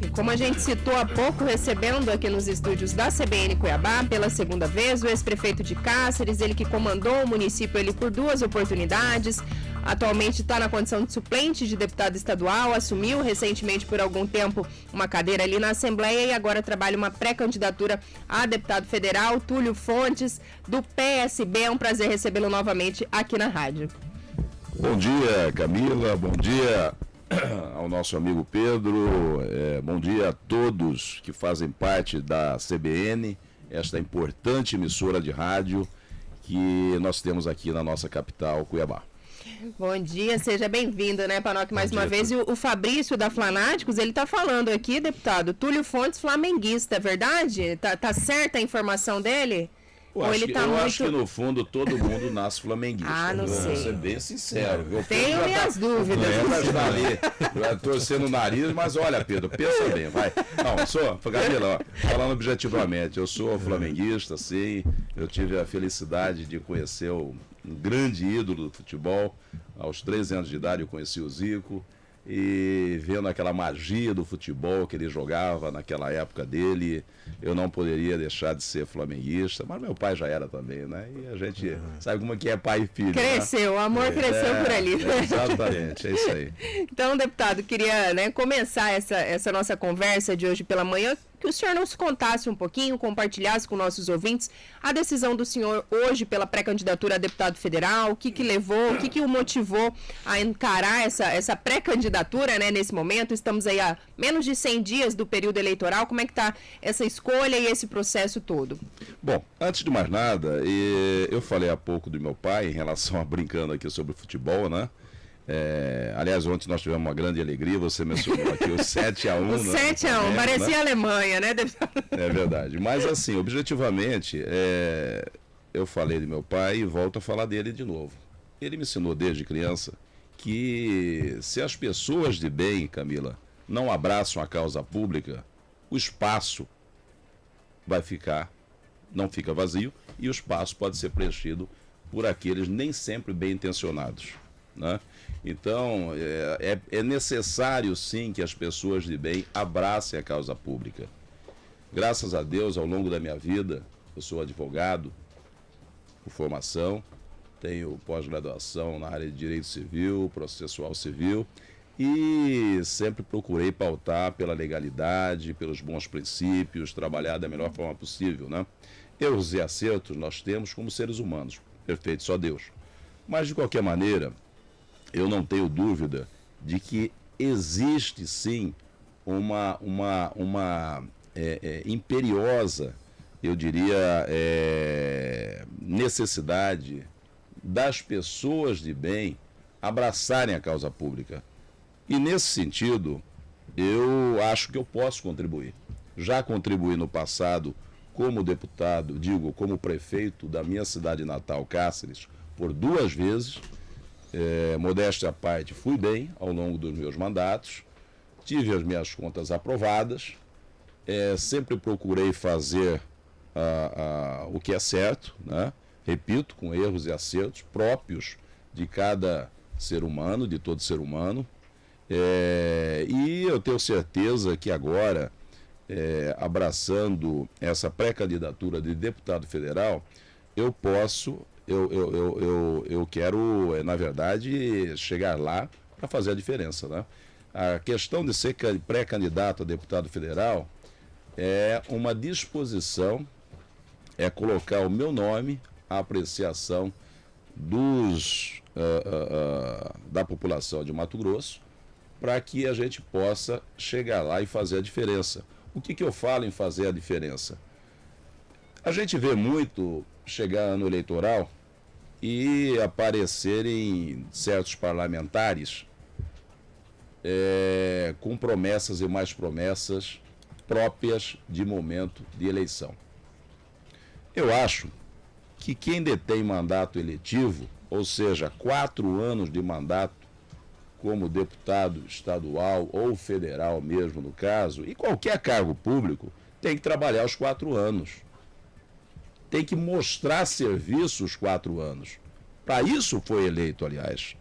E como a gente citou há pouco, recebendo aqui nos estúdios da CBN Cuiabá, pela segunda vez, o ex-prefeito de Cáceres, ele que comandou o município ele por 2 oportunidades, atualmente está na condição de suplente de deputado estadual, assumiu recentemente por algum tempo uma cadeira ali na Assembleia e agora trabalha uma pré-candidatura a deputado federal, Túlio Fontes, do PSB. É um prazer recebê-lo novamente aqui na rádio. Bom dia, Camila, bom dia ao nosso amigo Pedro, bom dia a todos que fazem parte da CBN, esta importante emissora de rádio que nós temos aqui na nossa capital, Cuiabá. Bom dia, seja bem-vindo, né, Panoc, mais uma vez. E o Fabrício da Flanáticos, ele tá falando aqui, deputado, Túlio Fontes flamenguista, é verdade? Tá certa a informação dele? Eu acho que no fundo todo mundo nasce flamenguista. Não sei. Vou ser bem sincero. Tenho minhas dúvidas. Está ali torcendo o nariz, mas olha, Pedro, pensa bem, vai. Não, Camila, falando objetivamente, eu sou flamenguista, sim. Eu tive a felicidade de conhecer um grande ídolo do futebol. Aos 13 anos de idade eu conheci o Zico. E vendo aquela magia do futebol que ele jogava naquela época dele, eu não poderia deixar de ser flamenguista, mas meu pai já era também, né? E a gente sabe como é que é pai e filho. Cresceu, né? O amor cresceu por ali. Exatamente, é isso aí. Então, deputado, queria, né, começar essa nossa conversa de hoje pela manhã, que o senhor nos contasse um pouquinho, compartilhasse com nossos ouvintes a decisão do senhor hoje pela pré-candidatura a deputado federal, o que levou, o que o motivou a encarar essa pré-candidatura, né, nesse momento. Estamos aí a menos de 100 dias do período eleitoral. Como é que está essa escolha e esse processo todo? Bom, antes de mais nada, eu falei há pouco do meu pai em relação a brincando aqui sobre futebol, né? Aliás, ontem nós tivemos uma grande alegria, você mencionou aqui o 7-1. O 7-1, parecia a Alemanha, né? É verdade, mas assim, objetivamente, eu falei de meu pai e volto a falar dele de novo. Ele me ensinou desde criança que se as pessoas de bem, Camila, não abraçam a causa pública, o espaço não fica vazio e o espaço pode ser preenchido por aqueles nem sempre bem intencionados, né? Então, é necessário sim que as pessoas de bem abracem a causa pública. Graças a Deus, ao longo da minha vida, eu sou advogado por formação, tenho pós-graduação na área de direito civil, processual civil, e sempre procurei pautar pela legalidade, pelos bons princípios, trabalhar da melhor forma possível, né? Erros e acertos nós temos como seres humanos, perfeito só Deus. Mas, de qualquer maneira, eu não tenho dúvida de que existe sim uma imperiosa, eu diria, necessidade das pessoas de bem abraçarem a causa pública. E nesse sentido, eu acho que eu posso contribuir. Já contribuí no passado como deputado, como prefeito da minha cidade natal, Cáceres, por 2 vezes. Modéstia à parte, fui bem ao longo dos meus mandatos, tive as minhas contas aprovadas, sempre procurei fazer o que é certo, né? Repito, com erros e acertos próprios de cada ser humano, de todo ser humano, e eu tenho certeza que agora, abraçando essa pré-candidatura de deputado federal, eu posso... Eu quero, na verdade, chegar lá para fazer a diferença, né? A questão de ser pré-candidato a deputado federal é uma disposição, é colocar o meu nome à apreciação da população de Mato Grosso, para que a gente possa chegar lá e fazer a diferença. O que eu falo em fazer a diferença? A gente vê muito chegar ano eleitoral e aparecerem certos parlamentares com promessas e mais promessas próprias de momento de eleição. Eu acho que quem detém mandato eletivo, ou seja, 4 anos de mandato como deputado estadual ou federal mesmo no caso, e qualquer cargo público, tem que trabalhar os 4 anos. Tem que mostrar serviço os 4 anos. Para isso foi eleito, aliás.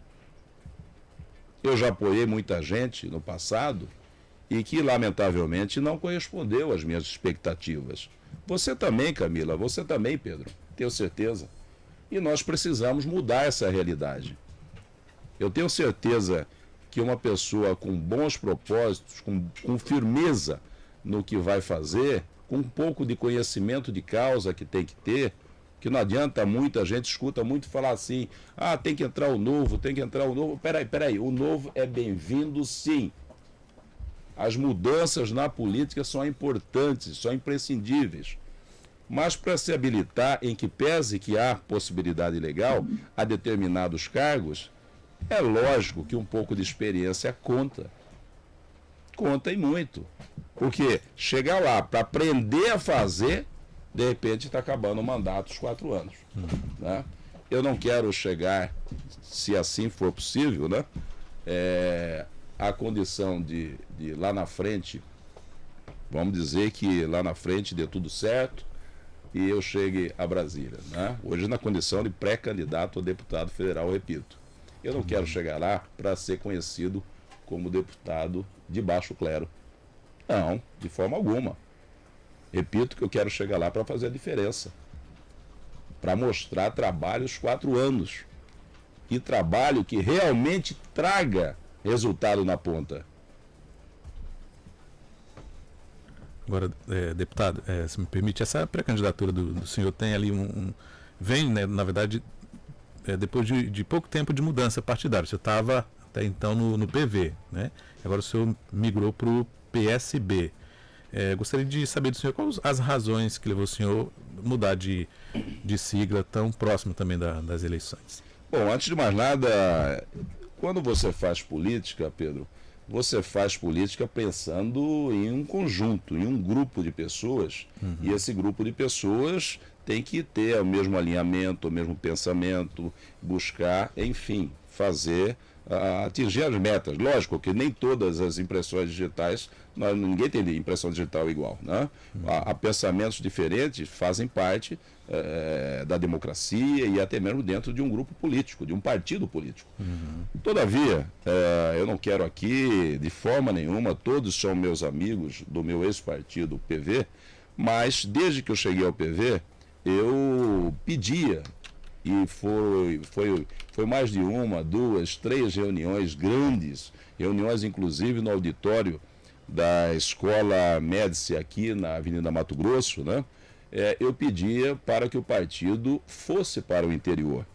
Eu já apoiei muita gente no passado e que, lamentavelmente, não correspondeu às minhas expectativas. Você também, Camila, você também, Pedro, tenho certeza. E nós precisamos mudar essa realidade. Eu tenho certeza que uma pessoa com bons propósitos, com firmeza no que vai fazer, com um pouco de conhecimento de causa que tem que ter, que não adianta muito, a gente escuta muito falar assim, tem que entrar o novo, tem que entrar o novo. Peraí, o novo é bem-vindo sim. As mudanças na política são importantes, são imprescindíveis. Mas para se habilitar, em que pese que há possibilidade legal a determinados cargos, é lógico que um pouco de experiência conta. Conta e muito. Porque chegar lá para aprender a fazer, de repente está acabando o mandato os 4 anos. Né? Eu não quero chegar, se assim for possível, né? A condição de lá na frente, vamos dizer que lá na frente dê tudo certo e eu chegue a Brasília, né? Hoje na condição de pré-candidato a deputado federal, repito. Eu não quero chegar lá para ser conhecido como deputado de baixo clero. Não, de forma alguma. Repito que eu quero chegar lá para fazer a diferença. Para mostrar trabalho os 4 anos. E trabalho que realmente traga resultado na ponta. Agora, deputado, se me permite, essa pré-candidatura do senhor tem ali vem, né, na verdade, depois de pouco tempo de mudança partidária. Você estava até então no PV, né? Agora o senhor migrou para o PSB. Gostaria de saber do senhor quais as razões que levou o senhor mudar de sigla tão próximo também das eleições. Bom, antes de mais nada, quando você faz política, Pedro, você faz política pensando em um conjunto, em um grupo de pessoas, e esse grupo de pessoas tem que ter o mesmo alinhamento, o mesmo pensamento, buscar, enfim, atingir as metas. Lógico que nem todas as impressões digitais, ninguém tem impressão digital igual, né? Há pensamentos diferentes, fazem parte da democracia e até mesmo dentro de um grupo político, de um partido político. Todavia, eu não quero aqui, de forma nenhuma, todos são meus amigos do meu ex-partido PV, mas desde que eu cheguei ao PV, eu pedia, e foi mais de 1, 2, 3 reuniões grandes, reuniões inclusive no auditório da Escola Médici aqui na Avenida Mato Grosso, né? Eu pedia para que o partido fosse para o interior,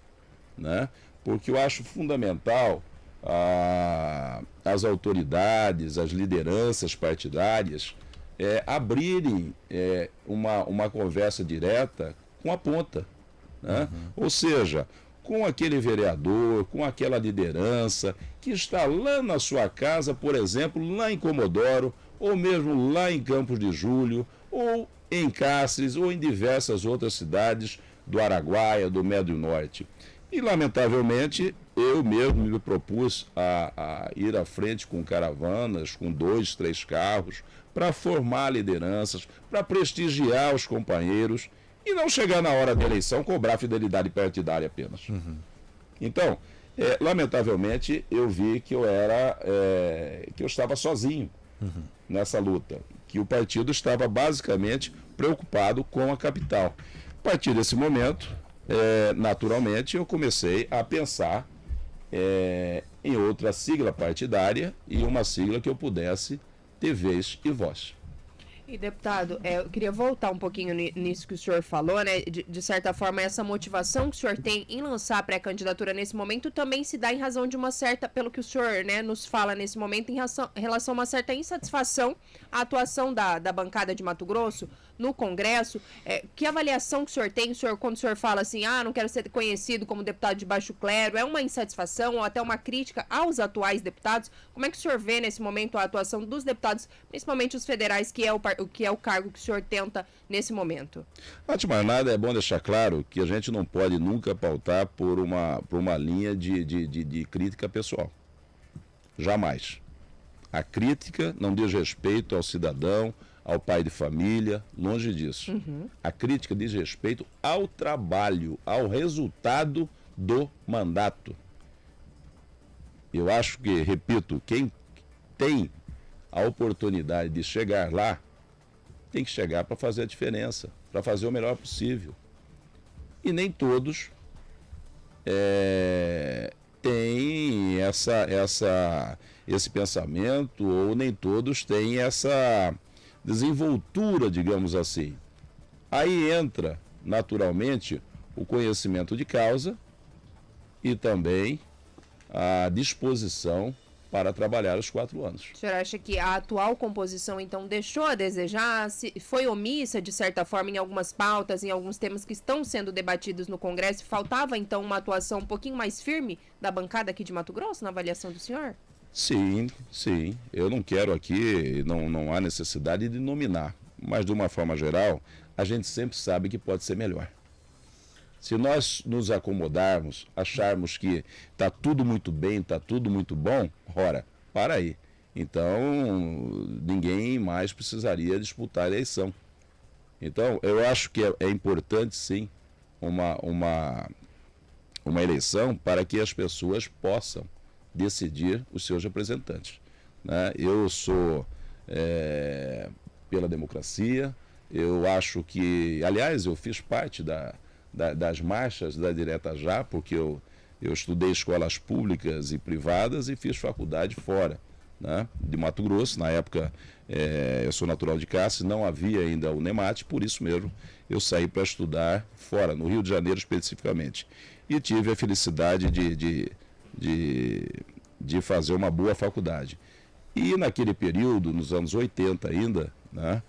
né? Porque eu acho fundamental as autoridades, as lideranças partidárias abrirem uma conversa direta com a ponta, né? Ou seja, com aquele vereador, com aquela liderança que está lá na sua casa, por exemplo, lá em Comodoro, ou mesmo lá em Campos de Julho, ou em Cáceres, ou em diversas outras cidades do Araguaia, do Médio Norte. E, lamentavelmente, eu mesmo me propus a ir à frente com caravanas, com 2, 3 carros, para formar lideranças, para prestigiar os companheiros e não chegar na hora da eleição cobrar fidelidade partidária apenas. Então, lamentavelmente, eu vi que que eu estava sozinho nessa luta, que o partido estava basicamente preocupado com a capital. A partir desse momento, naturalmente, eu comecei a pensar em outra sigla partidária e uma sigla que eu pudesse ter vez e voz. E, deputado, eu queria voltar um pouquinho nisso que o senhor falou, né? De certa forma, essa motivação que o senhor tem em lançar a pré-candidatura nesse momento também se dá em razão de uma certa, pelo que o senhor, né, nos fala nesse momento, em relação a uma certa insatisfação à atuação da bancada de Mato Grosso no Congresso. Que avaliação que o senhor tem, quando o senhor fala assim, não quero ser conhecido como deputado de baixo clero, é uma insatisfação ou até uma crítica aos atuais deputados? Como é que o senhor vê nesse momento a atuação dos deputados, principalmente os federais, que é o cargo que o senhor tenta nesse momento? Antes de mais nada, é bom deixar claro que a gente não pode nunca pautar por uma linha de crítica pessoal. Jamais. A crítica não diz respeito ao cidadão, ao pai de família, longe disso. A crítica diz respeito ao trabalho, ao resultado do mandato. Eu acho que, repito, quem tem a oportunidade de chegar lá, tem que chegar para fazer a diferença, para fazer o melhor possível. E nem todos têm esse pensamento, ou nem todos têm essa desenvoltura, digamos assim. Aí entra, naturalmente, o conhecimento de causa e também a disposição para trabalhar os 4 anos. O senhor acha que a atual composição, então, deixou a desejar? Foi omissa, de certa forma, em algumas pautas, em alguns temas que estão sendo debatidos no Congresso? Faltava, então, uma atuação um pouquinho mais firme da bancada aqui de Mato Grosso, na avaliação do senhor? Sim, sim. Eu não quero aqui, não há necessidade de nominar, mas, de uma forma geral, a gente sempre sabe que pode ser melhor. Se nós nos acomodarmos, acharmos que está tudo muito bem, está tudo muito bom, ora, para aí. Então, ninguém mais precisaria disputar a eleição. Então, eu acho que é importante, sim, uma eleição para que as pessoas possam decidir os seus representantes, né? Eu sou pela democracia, eu acho que, aliás, eu fiz parte das marchas da Direta Já, porque eu estudei escolas públicas e privadas e fiz faculdade fora, né, de Mato Grosso. Na época, eu sou natural de Cáceres, não havia ainda o NEMAT, por isso mesmo eu saí para estudar fora, no Rio de Janeiro especificamente. E tive a felicidade de fazer uma boa faculdade. E naquele período, nos anos 80 ainda, né,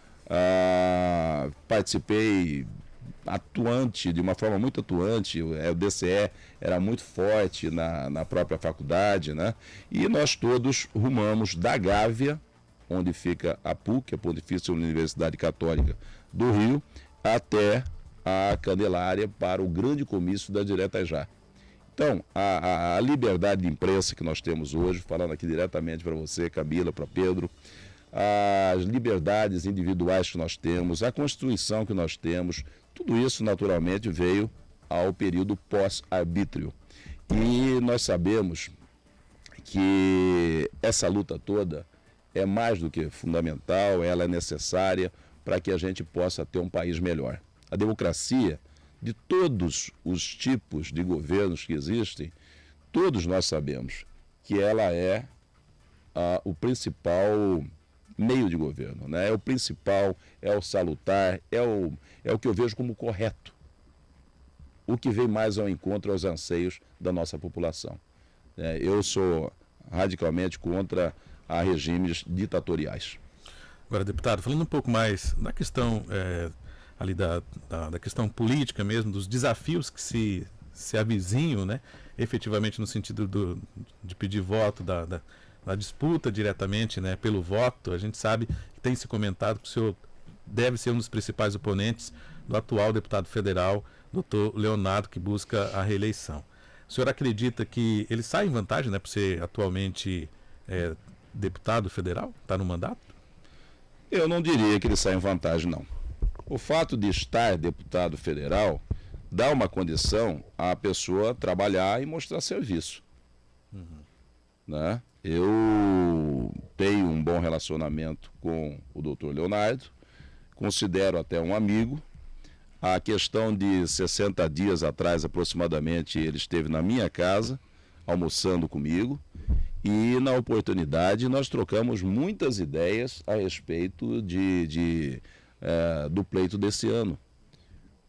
participei atuante, de uma forma muito atuante, o DCE era muito forte na própria faculdade, né? E nós todos rumamos da Gávea, onde fica a PUC, a Pontifícia Universidade Católica do Rio, até a Candelária para o grande comício da Direta Já. Então, a liberdade de imprensa que nós temos hoje, falando aqui diretamente para você, Camila, para Pedro, as liberdades individuais que nós temos, a Constituição que nós temos, tudo isso naturalmente veio ao período pós-arbítrio. E nós sabemos que essa luta toda é mais do que fundamental, ela é necessária para que a gente possa ter um país melhor. A democracia, de todos os tipos de governos que existem, todos nós sabemos que ela é o principal meio de governo, né? É o principal, é o salutar, é o que eu vejo como correto. O que vem mais ao encontro aos anseios da nossa população. Eu sou radicalmente contra regimes ditatoriais. Agora, deputado, falando um pouco mais da questão ali da questão política mesmo, dos desafios que se avizinham, né, efetivamente no sentido de pedir voto, da disputa diretamente, né, pelo voto. A gente sabe que tem se comentado que o senhor deve ser um dos principais oponentes do atual deputado federal, doutor Leonardo, que busca a reeleição. O senhor acredita que ele sai em vantagem, né, por ser atualmente deputado federal, está no mandato? Eu não diria que ele sai em vantagem, não. O fato de estar deputado federal dá uma condição à pessoa trabalhar e mostrar serviço. Né? Eu tenho um bom relacionamento com o doutor Leonardo, considero até um amigo. A questão de 60 dias atrás, aproximadamente, ele esteve na minha casa, almoçando comigo, e na oportunidade nós trocamos muitas ideias a respeito do pleito desse ano.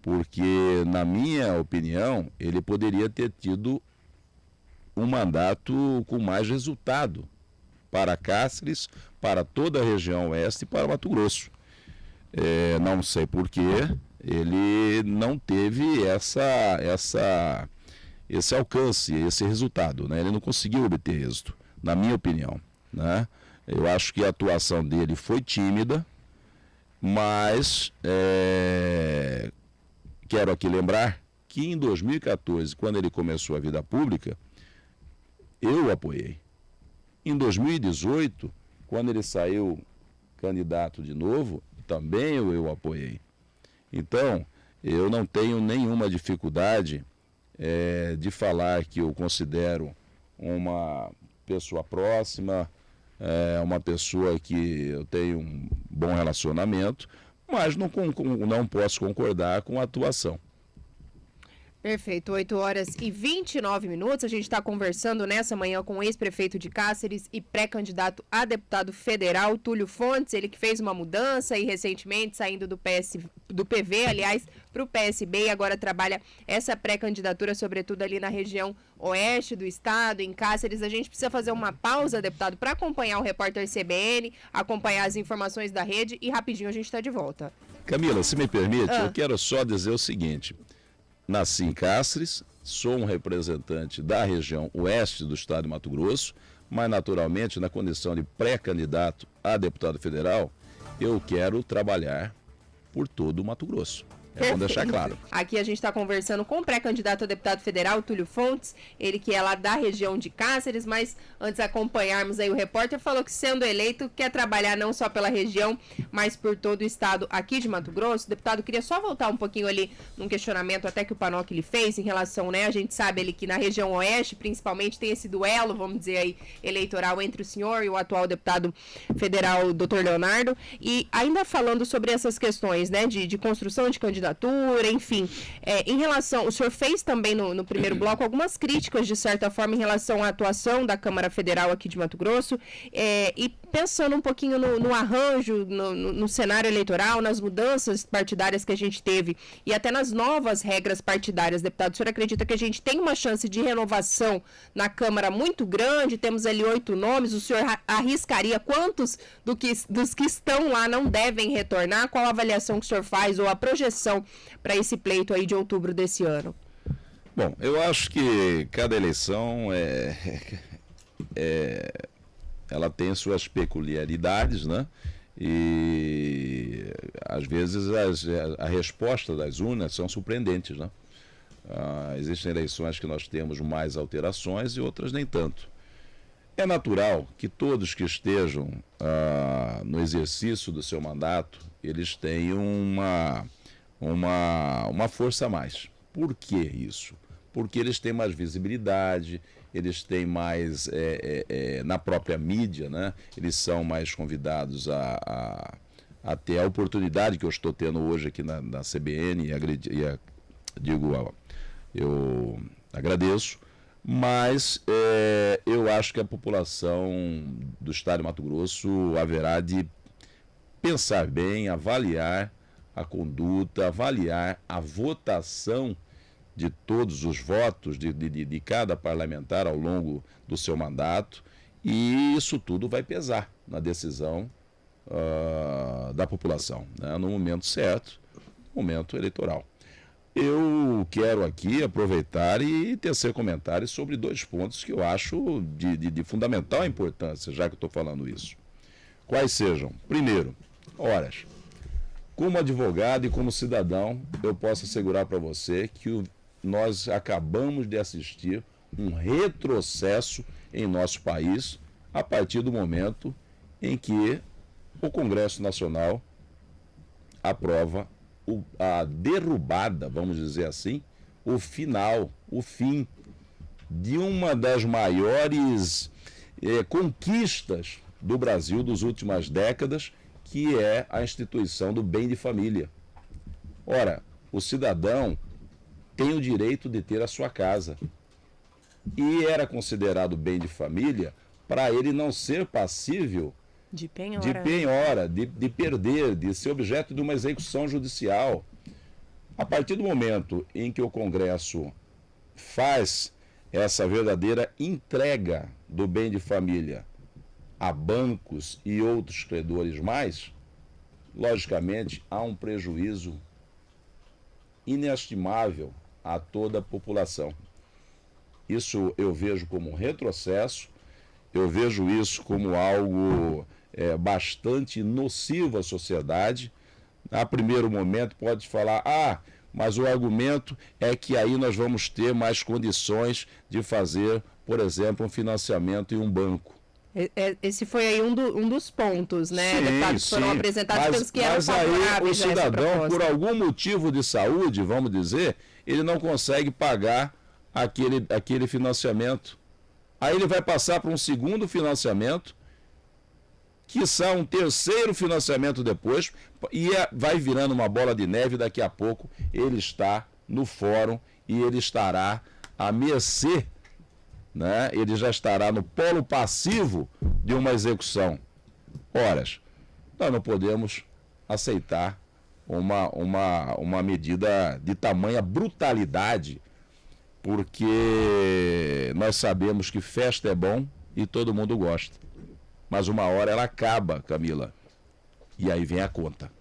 Porque, na minha opinião, ele poderia ter tido um mandato com mais resultado para Cáceres, para toda a região oeste e para Mato Grosso. Não sei por que ele não teve esse alcance, esse resultado, né? Ele não conseguiu obter êxito, na minha opinião, né? Eu acho que a atuação dele foi tímida, mas quero aqui lembrar que em 2014, quando ele começou a vida pública, eu o apoiei. Em 2018, quando ele saiu candidato de novo, também eu o apoiei. Então, eu não tenho nenhuma dificuldade de falar que eu considero uma pessoa próxima, é uma pessoa que eu tenho um bom relacionamento, mas não posso concordar com a atuação. Perfeito, 8h29. A gente está conversando nessa manhã com o ex-prefeito de Cáceres e pré-candidato a deputado federal, Túlio Fontes, ele que fez uma mudança e recentemente saindo do PV, aliás, para o PSB, e agora trabalha essa pré-candidatura, sobretudo ali na região oeste do estado, em Cáceres. A gente precisa fazer uma pausa, deputado, para acompanhar o repórter CBN, acompanhar as informações da rede e rapidinho a gente está de volta. Camila, se me permite, eu quero só dizer o seguinte. Nasci em Cáceres, sou um representante da região oeste do estado de Mato Grosso, mas naturalmente na condição de pré-candidato a deputado federal, eu quero trabalhar por todo o Mato Grosso. É bom deixar claro. Aqui a gente está conversando com o pré-candidato a deputado federal, Túlio Fontes, ele que é lá da região de Cáceres, mas antes de acompanharmos aí o repórter, falou que sendo eleito quer trabalhar não só pela região, mas por todo o estado aqui de Mato Grosso. Deputado, queria só voltar um pouquinho ali num questionamento até que o Panoc lhe fez em relação, né, a gente sabe ali que na região oeste, principalmente, tem esse duelo, vamos dizer aí, eleitoral entre o senhor e o atual deputado federal, doutor Leonardo, e ainda falando sobre essas questões, né, de construção de candidatura, enfim, em relação, o senhor fez também no primeiro bloco algumas críticas, de certa forma, em relação à atuação da Câmara Federal aqui de Mato Grosso, e pensando um pouquinho no arranjo, no cenário eleitoral, nas mudanças partidárias que a gente teve, e até nas novas regras partidárias, deputado, o senhor acredita que a gente tem uma chance de renovação na Câmara muito grande? Temos ali 8 nomes, o senhor arriscaria quantos dos que estão lá não devem retornar? Qual a avaliação que o senhor faz, ou a projeção para esse pleito aí de outubro desse ano? Bom, eu acho que cada eleição ela tem suas peculiaridades, né? E às vezes a resposta das urnas são surpreendentes, né? Existem eleições que nós temos mais alterações e outras nem tanto. É natural que todos que estejam no exercício do seu mandato, eles tenham uma força a mais. Por que isso? Porque eles têm mais visibilidade, eles têm mais, na própria mídia, né? Eles são mais convidados a ter a oportunidade que eu estou tendo hoje aqui na CBN, eu agradeço, mas eu acho que a população do estado de Mato Grosso haverá de pensar bem, avaliar a conduta, avaliar a votação de todos os votos de cada parlamentar ao longo do seu mandato, e isso tudo vai pesar na decisão da população, né, no momento certo, momento eleitoral. Eu quero aqui aproveitar e tecer comentários sobre 2 pontos que eu acho de fundamental importância, já que eu estou falando isso. Quais sejam? Primeiro, horas. Como advogado e como cidadão, eu posso assegurar para você que nós acabamos de assistir um retrocesso em nosso país a partir do momento em que o Congresso Nacional aprova a derrubada, vamos dizer assim, o fim de uma das maiores conquistas do Brasil das últimas décadas, que é a instituição do bem de família. Ora, o cidadão tem o direito de ter a sua casa. E era considerado bem de família para ele não ser passível de penhora, de perder, de ser objeto de uma execução judicial. A partir do momento em que o Congresso faz essa verdadeira entrega do bem de família a bancos e outros credores mais, logicamente há um prejuízo inestimável a toda a população. Isso eu vejo como um retrocesso, eu vejo isso como algo bastante nocivo à sociedade. A primeiro momento pode falar, mas o argumento é que aí nós vamos ter mais condições de fazer, por exemplo, um financiamento em um banco. Esse foi aí um dos pontos, né, deputados, que foram apresentados pelos que eram favoráveis. Mas aí o cidadão, por algum motivo de saúde, vamos dizer, ele não consegue pagar aquele financiamento. Aí ele vai passar para um segundo financiamento quiçá um terceiro financiamento depois, e vai virando uma bola de neve. Daqui a pouco ele está no fórum e ele estará à mercê, né? Ele já estará no polo passivo de uma execução. Ora, nós não podemos aceitar uma medida de tamanha brutalidade, porque nós sabemos que festa é bom e todo mundo gosta. Mas uma hora ela acaba, Camila, e aí vem a conta.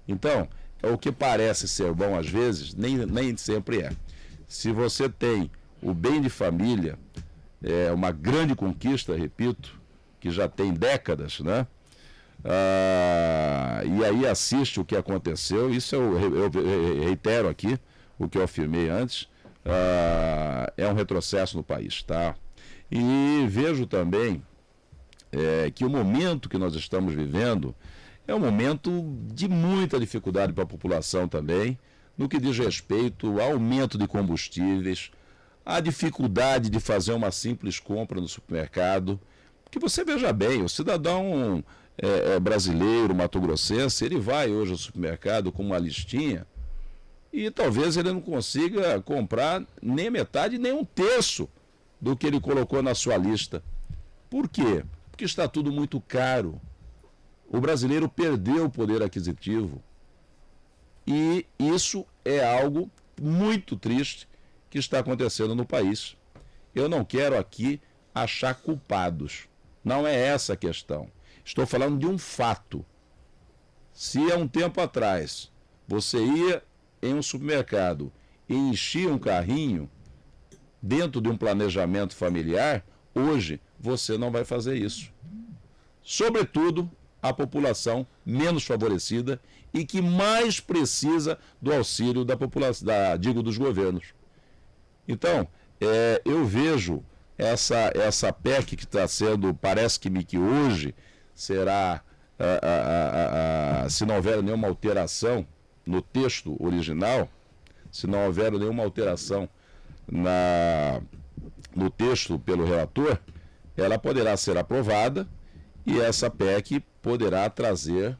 Então, o que parece ser bom às vezes, nem sempre é. Se você tem o bem de família, é uma grande conquista, repito, que já tem décadas, né? E aí assiste o que aconteceu, isso eu reitero aqui, o que eu afirmei antes, é um retrocesso no país, tá? E vejo também que o momento que nós estamos vivendo é um momento de muita dificuldade para a população também, no que diz respeito ao aumento de combustíveis, a dificuldade de fazer uma simples compra no supermercado. Porque você veja bem, o cidadão brasileiro, mato-grossense, ele vai hoje ao supermercado com uma listinha e talvez ele não consiga comprar nem metade, nem um terço do que ele colocou na sua lista. Por quê? Porque está tudo muito caro. O brasileiro perdeu o poder aquisitivo. E isso é algo muito triste que está acontecendo no país. Eu não quero aqui achar culpados. Não é essa a questão. Estou falando de um fato. Se há um tempo atrás você ia em um supermercado e enchia um carrinho dentro de um planejamento familiar, hoje você não vai fazer isso. Sobretudo a população menos favorecida e que mais precisa do auxílio da população, dos governos. Então, eu vejo essa PEC que está sendo, parece-me que hoje será, se não houver nenhuma alteração no texto original, se não houver nenhuma alteração no texto pelo relator, ela poderá ser aprovada e essa PEC poderá trazer,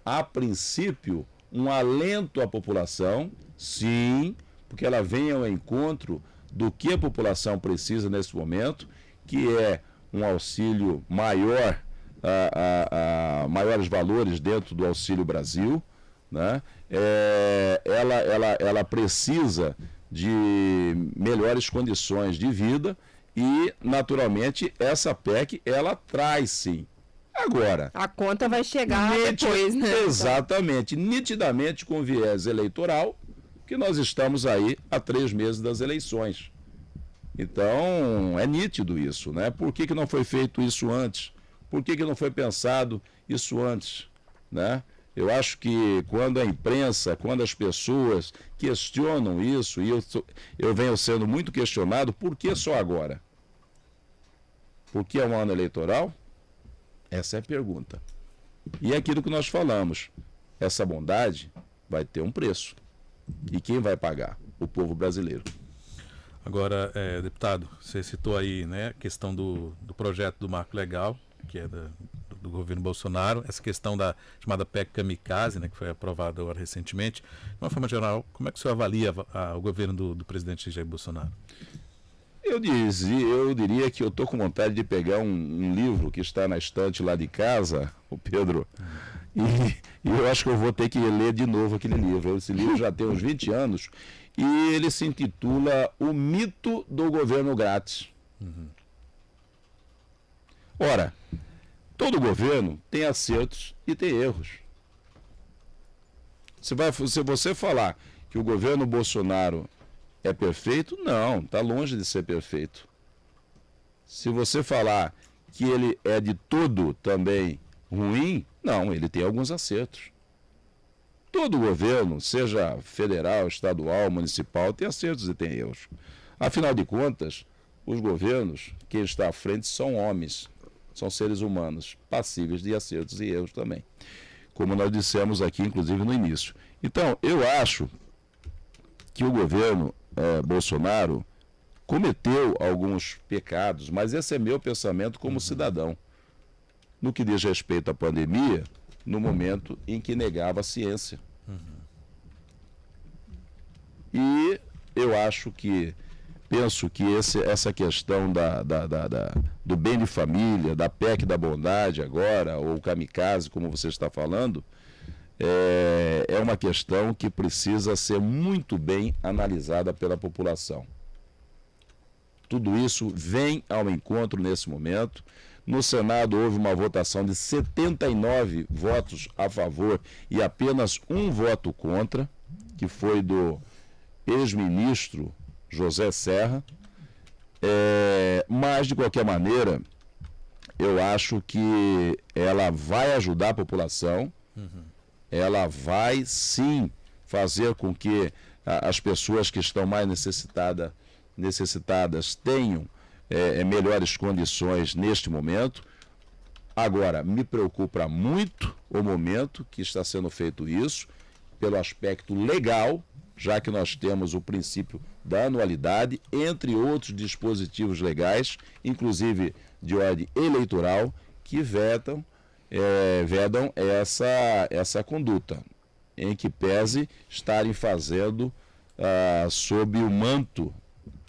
a princípio, um alento à população, sim, porque ela vem ao encontro do que a população precisa nesse momento, que é um auxílio maior, maiores valores dentro do Auxílio Brasil, né? Ela precisa de melhores condições de vida e, naturalmente, essa PEC, ela traz, sim. Agora, a conta vai chegar depois, né? Exatamente, nitidamente com viés eleitoral, que nós estamos aí há 3 meses das eleições. Então, é nítido isso, né? Por que não foi feito isso antes? Por que não foi pensado isso antes, né? Eu acho que quando a imprensa, quando as pessoas questionam isso, e eu venho sendo muito questionado, por que só agora? Por que é um ano eleitoral? Essa é a pergunta. E é aquilo que nós falamos, essa bondade vai ter um preço. E quem vai pagar? O povo brasileiro. Agora, deputado, você citou aí, né, a questão do projeto do marco legal, que é do governo Bolsonaro, essa questão da chamada PEC Kamikaze, né, que foi aprovada agora recentemente. De uma forma geral, como é que o senhor avalia o governo do presidente Jair Bolsonaro? Eu diria que eu estou com vontade de pegar um livro que está na estante lá de casa, o Pedro, e eu acho que eu vou ter que ler de novo aquele livro. Esse livro já tem uns 20 anos e ele se intitula O Mito do Governo Grátis. Ora, todo governo tem acertos e tem erros. Se você falar que o governo Bolsonaro é perfeito? Não, está longe de ser perfeito. Se você falar que ele é de todo também ruim, não, ele tem alguns acertos. Todo governo, seja federal, estadual, municipal, tem acertos e tem erros. Afinal de contas, os governos, quem está à frente são homens, são seres humanos, passíveis de acertos e erros também. Como nós dissemos aqui, inclusive, no início. Então, eu acho que o governo Bolsonaro cometeu alguns pecados, mas esse é meu pensamento como cidadão. no que diz respeito à pandemia, no momento em que negava a ciência. E eu penso que essa questão do bem de família, da PEC da bondade agora, ou kamikaze, como você está falando, é uma questão que precisa ser muito bem analisada pela população. Tudo isso vem ao encontro nesse momento. No Senado houve uma votação de 79 votos a favor e apenas um voto contra, que foi do ex-ministro José Serra. Mas, de qualquer maneira, eu acho que ela vai ajudar a população, ela vai sim fazer com que as pessoas que estão mais necessitadas tenham melhores condições neste momento. Agora, me preocupa muito o momento que está sendo feito isso, pelo aspecto legal, já que nós temos o princípio da anualidade, entre outros dispositivos legais, inclusive de ordem eleitoral, que vedam essa conduta, em que pese estarem fazendo sob o manto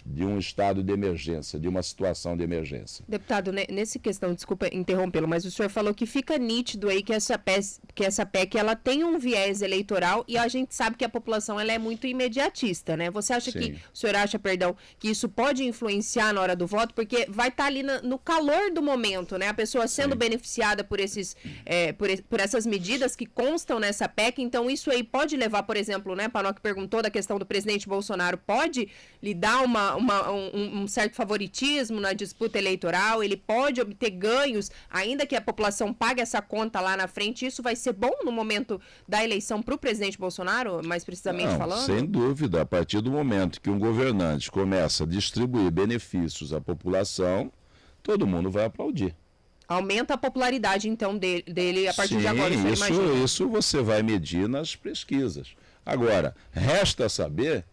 de um estado de emergência, de uma situação de emergência. Deputado, nessa questão, desculpa interrompê-lo, mas o senhor falou que fica nítido aí que essa PEC ela tem um viés eleitoral e a gente sabe que a população ela é muito imediatista, né? Você acha Sim. o senhor acha, perdão, que isso pode influenciar na hora do voto? Porque vai estar ali no calor do momento, né? A pessoa sendo Sim. beneficiada por essas medidas que constam nessa PEC, então isso aí pode levar, por exemplo, né? Panoc perguntou da questão do presidente Bolsonaro, pode lhe dar um certo favoritismo na disputa eleitoral, ele pode obter ganhos, ainda que a população pague essa conta lá na frente, isso vai ser bom no momento da eleição para o presidente Bolsonaro, mais precisamente falando? Sem dúvida, a partir do momento que um governante começa a distribuir benefícios à população, todo mundo vai aplaudir. Aumenta a popularidade, então, dele a partir de agora, você imagina? Isso você vai medir nas pesquisas. Agora, resta saber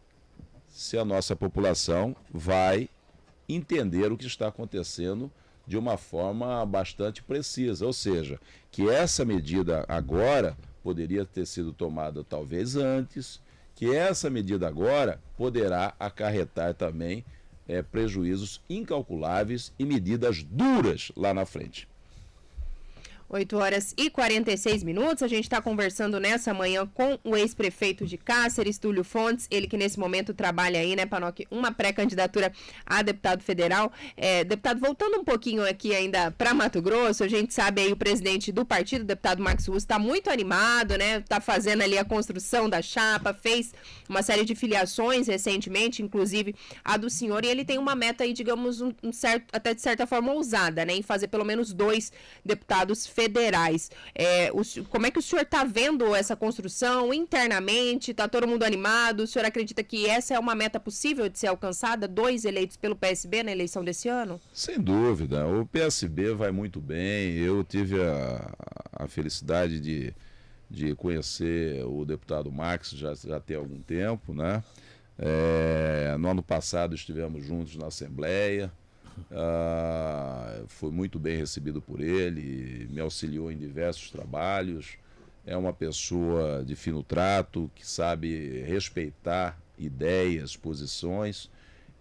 se a nossa população vai entender o que está acontecendo de uma forma bastante precisa. Ou seja, que essa medida agora poderia ter sido tomada talvez antes, que essa medida agora poderá acarretar também prejuízos incalculáveis e medidas duras lá na frente. 8h46, a gente está conversando nessa manhã com o ex-prefeito de Cáceres, Túlio Fontes, ele que nesse momento trabalha aí, né, Panoc, uma pré-candidatura a deputado federal. Deputado, voltando um pouquinho aqui ainda para Mato Grosso, a gente sabe aí o presidente do partido, o deputado Max Russo, está muito animado, né, está fazendo ali a construção da chapa, fez uma série de filiações recentemente, inclusive a do senhor, e ele tem uma meta aí, digamos, até de certa forma ousada, né, em fazer pelo menos 2 deputados federais. Como é que o senhor está vendo essa construção internamente? Está todo mundo animado? O senhor acredita que essa é uma meta possível de ser alcançada? 2 eleitos pelo PSB na eleição desse ano? Sem dúvida. O PSB vai muito bem. Eu tive a felicidade de conhecer o deputado Max já tem algum tempo, né? No ano passado estivemos juntos na Assembleia. Foi muito bem recebido por ele, me auxiliou em diversos trabalhos, é uma pessoa de fino trato, que sabe respeitar ideias, posições,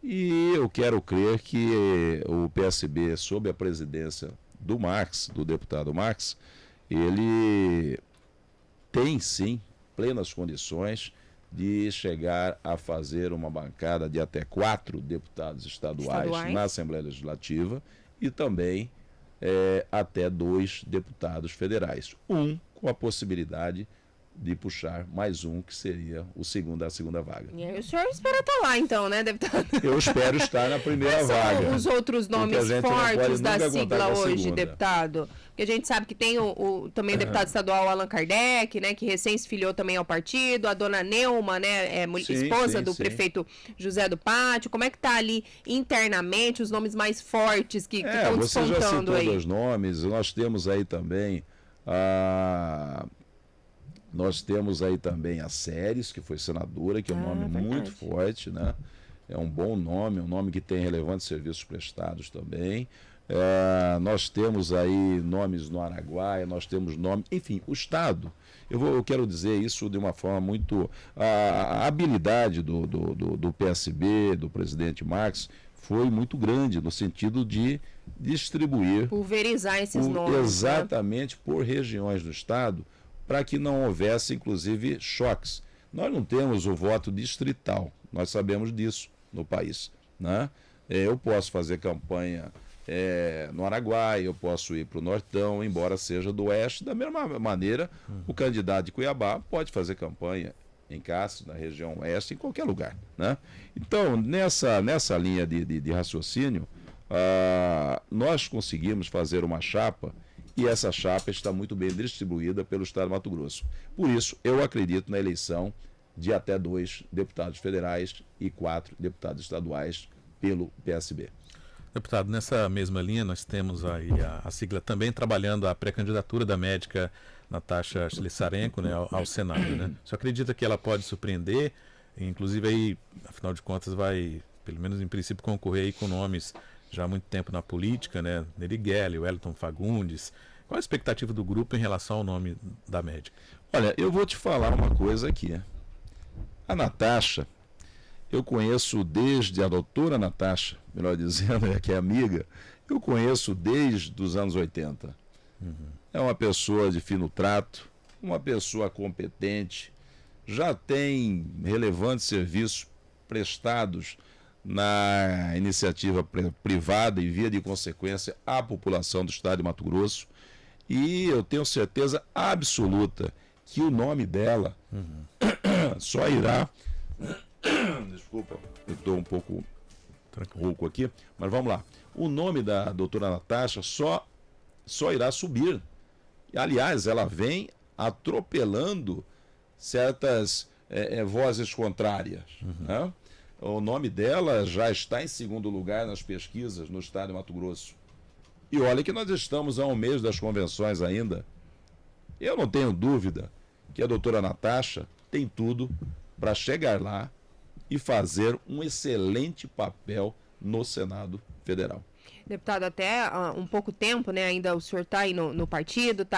e eu quero crer que o PSB, sob a presidência do Max, do deputado Max, ele tem sim plenas condições de chegar a fazer uma bancada de até 4 deputados estaduais na Assembleia Legislativa e também até 2 deputados federais. Com a possibilidade de puxar mais um, que seria a segunda vaga. E aí o senhor espera estar lá, então, né, deputado? Eu espero estar na primeira vaga. Os outros nomes fortes da sigla hoje, deputado? Porque a gente sabe que tem também o deputado estadual Allan Kardec, né, que recém se filiou também ao partido, a dona Neuma, né, esposa do prefeito José do Pátio. Como é que está ali internamente os nomes mais fortes que estão despontando aí? Você já citou os nomes, nós temos aí também a Séries, que foi senadora, que é um nome muito forte, né? É um bom nome, um nome que tem relevantes serviços prestados também. Nós temos aí nomes no Araguaia, nós temos nome, enfim, o Estado. Eu quero dizer isso de uma forma muito... A habilidade do PSB, do presidente Marques, foi muito grande no sentido de distribuir... Pulverizar esses nomes. Exatamente, né? Por regiões do Estado, para que não houvesse, inclusive, choques. Nós não temos o voto distrital, nós sabemos disso no país, né? Eu posso fazer campanha no Araguaia, eu posso ir para o Nortão, embora seja do Oeste. Da mesma maneira, o candidato de Cuiabá pode fazer campanha em Cássio, na região Oeste, em qualquer lugar, né? Então, nessa linha de raciocínio, nós conseguimos fazer uma chapa, e essa chapa está muito bem distribuída pelo Estado de Mato Grosso. Por isso, eu acredito na eleição de até 2 deputados federais e 4 deputados estaduais pelo PSB. Deputado, nessa mesma linha nós temos aí a sigla também trabalhando a pré-candidatura da médica Natasha Schlissarenko, né, ao Senado, né? Você acredita que ela pode surpreender? Inclusive aí, afinal de contas, vai, pelo menos em princípio, concorrer aí com nomes já há muito tempo na política, né? Nery Gelli, Wellington Fagundes. Qual a expectativa do grupo em relação ao nome da médica? Olha, eu vou te falar uma coisa aqui. A Natasha, eu conheço desde a doutora Natasha, melhor dizendo, que é amiga, eu conheço desde os anos 80. É uma pessoa de fino trato, uma pessoa competente, já tem relevantes serviços prestados na iniciativa privada e, via de consequência, à população do estado de Mato Grosso. E eu tenho certeza absoluta que o nome dela só irá... Desculpa, eu estou um pouco rouco aqui, mas vamos lá. O nome da doutora Natasha só irá subir. Aliás, ela vem atropelando certas vozes contrárias, né? O nome dela já está em segundo lugar nas pesquisas no estado de Mato Grosso. E olha que nós estamos a um mês das convenções ainda. Eu não tenho dúvida que a doutora Natasha tem tudo para chegar lá e fazer um excelente papel no Senado Federal. Deputado, até um pouco tempo, né, ainda o senhor está aí no partido, está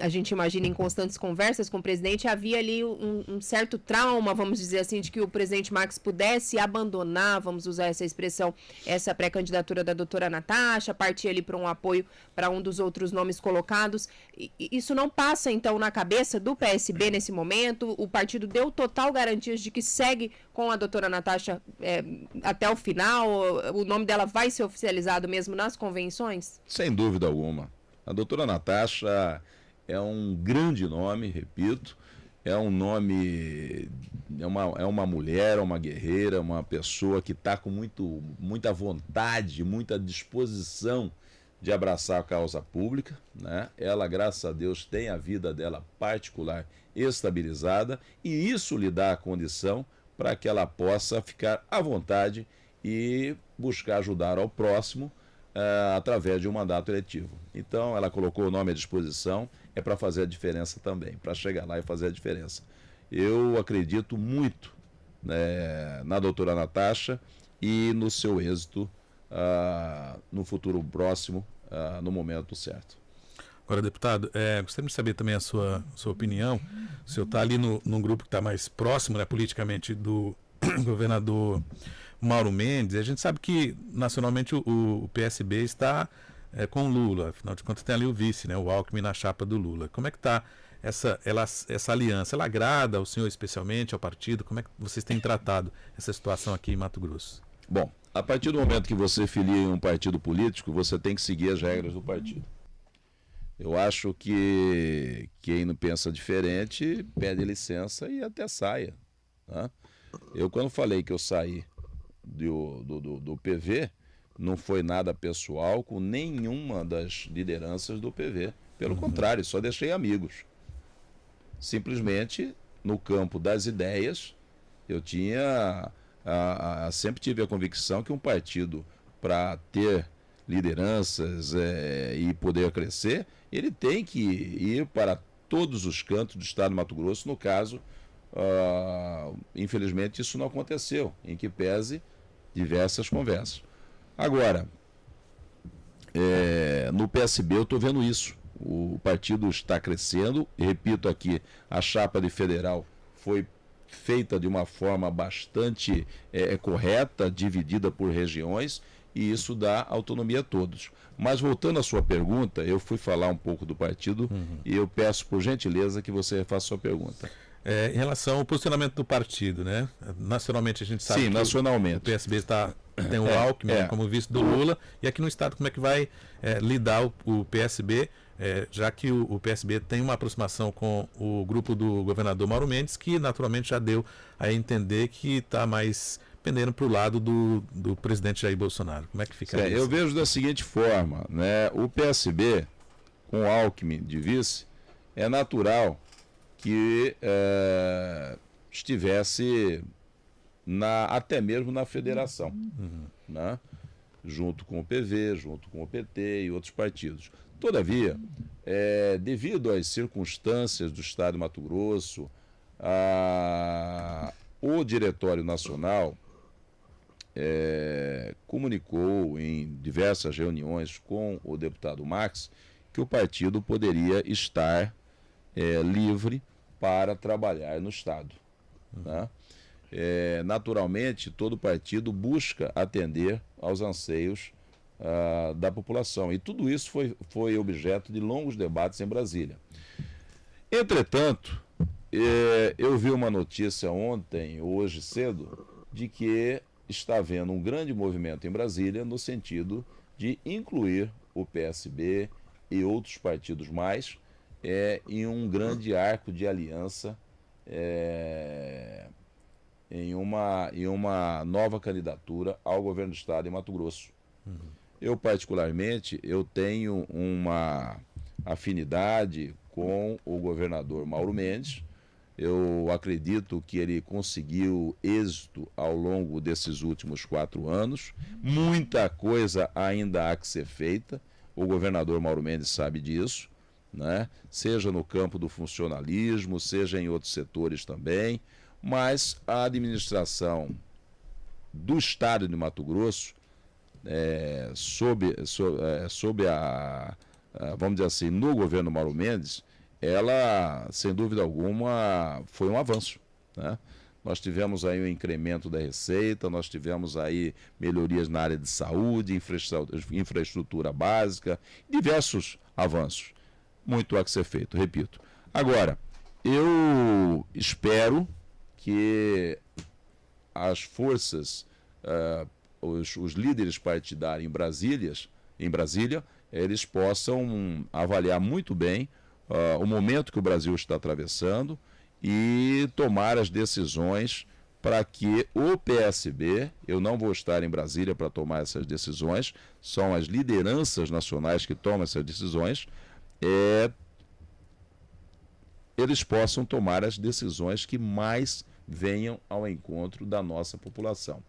a gente imagina em constantes conversas com o presidente, havia ali um certo trauma, vamos dizer assim, de que o presidente Marques pudesse abandonar, vamos usar essa expressão, essa pré-candidatura da doutora Natasha, partir ali para um apoio para um dos outros nomes colocados. Isso não passa, então, na cabeça do PSB nesse momento? O partido deu total garantias de que segue com a doutora Natasha até o final? O nome dela vai ser oficializado mesmo nas convenções? Sem dúvida alguma. A doutora Natasha é um grande nome, repito, é um nome, é uma mulher, uma guerreira, uma pessoa que está com muita vontade, muita disposição de abraçar a causa pública, né? Ela, graças a Deus, tem a vida dela particular estabilizada e isso lhe dá a condição para que ela possa ficar à vontade e buscar ajudar ao próximo através de um mandato eletivo. Então, ela colocou o nome à disposição, é para fazer a diferença também, para chegar lá e fazer a diferença. Eu acredito muito, né, na doutora Natasha e no seu êxito no futuro próximo, no momento certo. Agora, deputado, gostaria de saber também a sua opinião. O senhor está ali num grupo que está mais próximo, né, politicamente, do governador Mauro Mendes. A gente sabe que nacionalmente o PSB está com o Lula, afinal de contas tem ali o vice, né, o Alckmin na chapa do Lula. Como é que está essa aliança? Ela agrada ao senhor especialmente, ao partido? Como é que vocês têm tratado essa situação aqui em Mato Grosso? Bom, a partir do momento que você filia em um partido político, você tem que seguir as regras do partido. Eu acho que quem não pensa diferente pede licença e até saia, né? Eu, quando falei que eu saí do PV, não foi nada pessoal com nenhuma das lideranças do PV. Pelo contrário, só deixei amigos. Simplesmente, no campo das ideias, eu sempre tive a convicção que um partido, para ter lideranças e poder crescer, ele tem que ir para todos os cantos do estado de Mato Grosso. No caso, infelizmente isso não aconteceu, em que pese diversas conversas. Agora, no PSB eu estou vendo isso. O partido está crescendo, e repito aqui, a chapa de federal foi feita de uma forma bastante correta, dividida por regiões, e isso dá autonomia a todos. Mas voltando à sua pergunta, eu fui falar um pouco do partido e eu peço por gentileza que você faça a sua pergunta. Em relação ao posicionamento do partido, né? Nacionalmente a gente sabe que nacionalmente. O PSB tem o Alckmin como vice do Lula, e aqui no estado como é que vai lidar o PSB, já que o PSB tem uma aproximação com o grupo do governador Mauro Mendes, que naturalmente já deu a entender que está mais pendendo para o lado do presidente Jair Bolsonaro. Como é que fica isso? Eu vejo da seguinte forma, né? O PSB, com o Alckmin de vice, é natural que estivesse até mesmo na federação, né? Junto com o PV, junto com o PT e outros partidos. Todavia, devido às circunstâncias do Estado de Mato Grosso, o Diretório Nacional comunicou em diversas reuniões com o deputado Max que o partido poderia estar livre para trabalhar no Estado, né? Naturalmente, todo partido busca atender aos anseios da população, e tudo isso foi objeto de longos debates em Brasília. Entretanto, eu vi uma notícia ontem, hoje cedo, de que está havendo um grande movimento em Brasília no sentido de incluir o PSB e outros partidos mais em um grande arco de aliança, em uma nova candidatura ao governo do estado de Mato Grosso. Eu, particularmente, eu tenho uma afinidade com o governador Mauro Mendes. Eu acredito que ele conseguiu êxito ao longo desses últimos 4 anos. Muita coisa ainda há que ser feita. O governador Mauro Mendes sabe disso, né? Seja no campo do funcionalismo, seja em outros setores também. Mas a administração do estado de Mato Grosso, sob vamos dizer assim, no governo Mauro Mendes, ela, sem dúvida alguma, foi um avanço, né? Nós tivemos aí um incremento da receita, nós tivemos aí melhorias na área de saúde, infraestrutura básica, diversos avanços. Muito há que ser feito, repito. Agora, eu espero que as forças, os líderes partidários em Brasília, eles possam avaliar muito bem o momento que o Brasil está atravessando e tomar as decisões para que o PSB, eu não vou estar em Brasília para tomar essas decisões, são as lideranças nacionais que tomam essas decisões, eles possam tomar as decisões que mais venham ao encontro da nossa população.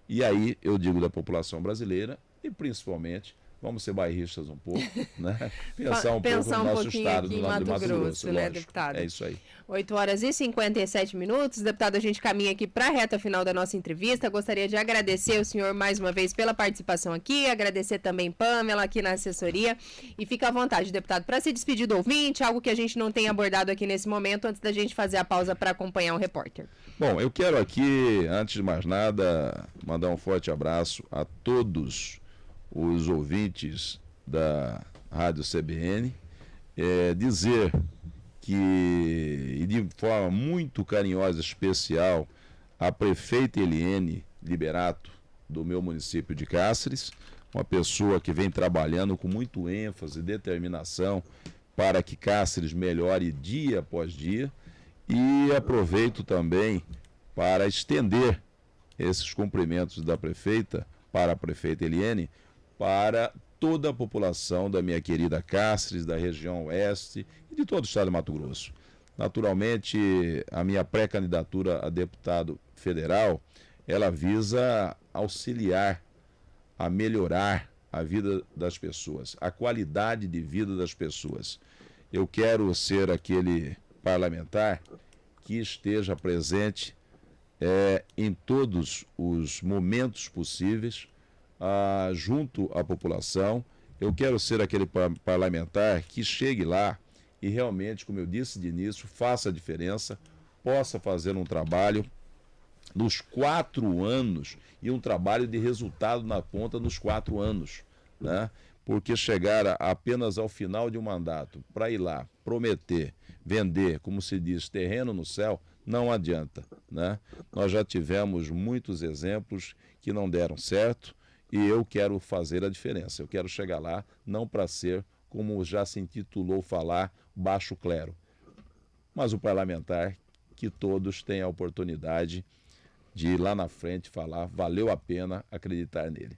E aí eu digo da população brasileira e principalmente, vamos ser bairristas um pouco, né? Pensar um pouco no nosso estado, do lado de Mato Grosso, né, deputado? É isso aí. 8h57. Deputado, a gente caminha aqui para a reta final da nossa entrevista. Gostaria de agradecer o senhor mais uma vez pela participação aqui, agradecer também Pamela aqui na assessoria. E fica à vontade, deputado, para se despedir do ouvinte, algo que a gente não tem abordado aqui nesse momento, antes da gente fazer a pausa para acompanhar o repórter. Bom, eu quero aqui, antes de mais nada, mandar um forte abraço a todos os ouvintes da Rádio CBN, dizer que, e de forma muito carinhosa e especial, a prefeita Eliene Liberato, do meu município de Cáceres, uma pessoa que vem trabalhando com muito ênfase e determinação para que Cáceres melhore dia após dia, e aproveito também para estender esses cumprimentos da prefeita, para a prefeita Eliene, para toda a população da minha querida Cáceres, da região oeste e de todo o estado de Mato Grosso. Naturalmente, a minha pré-candidatura a deputado federal, ela visa auxiliar a melhorar a vida das pessoas, a qualidade de vida das pessoas. Eu quero ser aquele parlamentar que esteja presente em todos os momentos possíveis, junto à população, Eu quero ser aquele parlamentar que chegue lá e realmente, como eu disse de início, faça a diferença, possa fazer um trabalho nos 4 anos e um trabalho de resultado na ponta nos 4 anos, né? Porque chegar apenas ao final de um mandato para ir lá, prometer, vender, como se diz, terreno no céu, não adianta, né? Nós já tivemos muitos exemplos que não deram certo e eu quero fazer a diferença. Eu quero chegar lá não para ser, como já se intitulou falar, baixo clero, mas o parlamentar que todos têm a oportunidade de ir lá na frente falar, valeu a pena acreditar nele.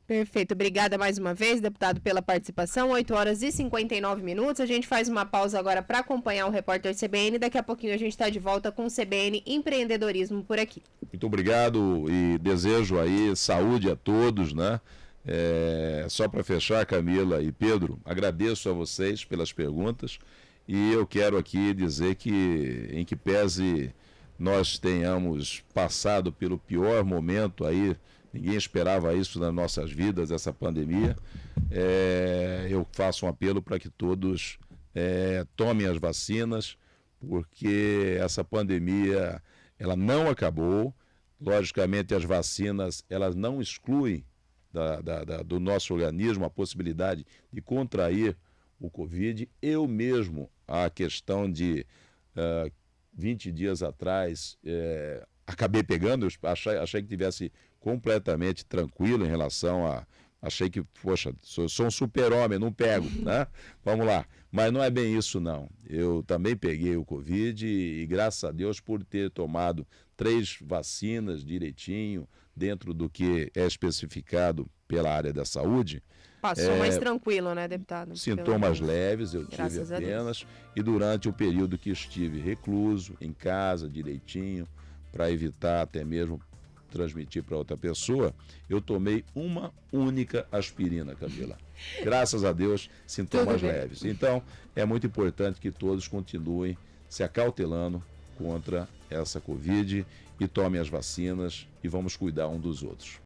Perfeito. Obrigada mais uma vez, deputado, pela participação. 8h59. A gente faz uma pausa agora para acompanhar o repórter CBN. Daqui a pouquinho a gente está de volta com o CBN Empreendedorismo por aqui. Muito obrigado e desejo aí saúde a todos, né? Só para fechar, Camila e Pedro, agradeço a vocês pelas perguntas e eu quero aqui dizer que, em que pese nós tenhamos passado pelo pior momento aí, ninguém esperava isso nas nossas vidas, essa pandemia, eu faço um apelo para que todos tomem as vacinas, porque essa pandemia ela não acabou. Logicamente, as vacinas elas não excluem do nosso organismo a possibilidade de contrair o Covid. Eu mesmo, a questão de 20 dias atrás, acabei pegando, eu achei que tivesse completamente tranquilo em relação a... Achei que, poxa, sou um super-homem, não pego, né? Vamos lá. Mas não é bem isso, não. Eu também peguei o Covid e graças a Deus, por ter tomado 3 vacinas direitinho, dentro do que é especificado pela área da saúde... Passou mais tranquilo, né, deputado? Sintomas leves, eu tive apenas. E durante o período que estive recluso, em casa, direitinho, para evitar até mesmo transmitir para outra pessoa, eu tomei uma única aspirina, Camila. Graças a Deus, sintomas leves. Então, é muito importante que todos continuem se acautelando contra essa Covid e tomem as vacinas e vamos cuidar um dos outros.